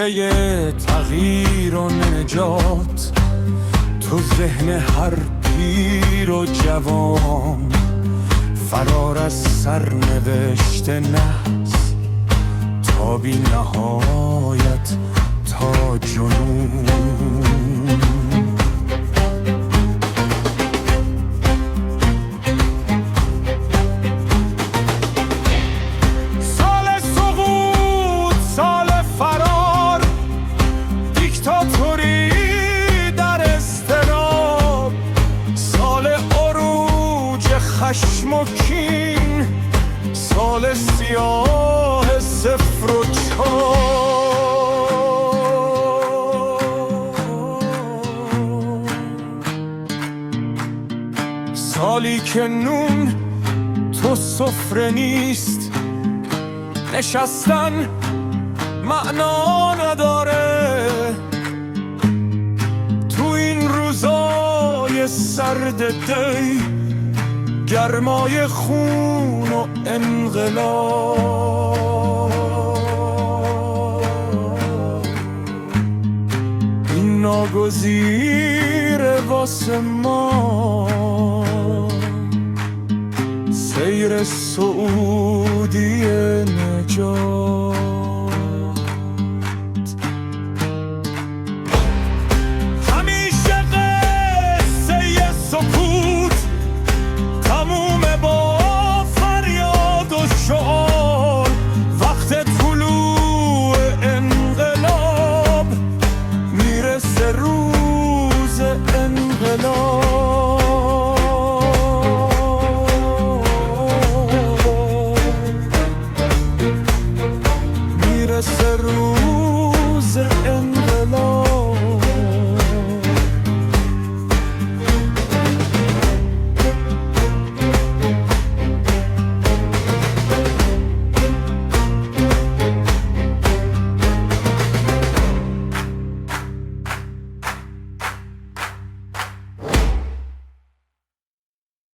نقشه تغییر و نجات تو ذهن هر پیر و جوان، فرار از سرنوشت نحس تا بی نهایت تا جنون. سال سقوط، سال فرار، دیکتاتوری در اضطراب، سال عروج خشم و کین، سال سیاه صفر و چار. سالی که نون تو سفره نیست، نشستن معنا نداره تو این روزای سرد دی، گرمای خون و انقلاب. این ناگزیر واسه ما سیر سعودی نجات. همیشه قصه سکوت تموم با فریاد و شعار، وقت طلوع انقلاب میرسه روز انقلاب. میرسه روز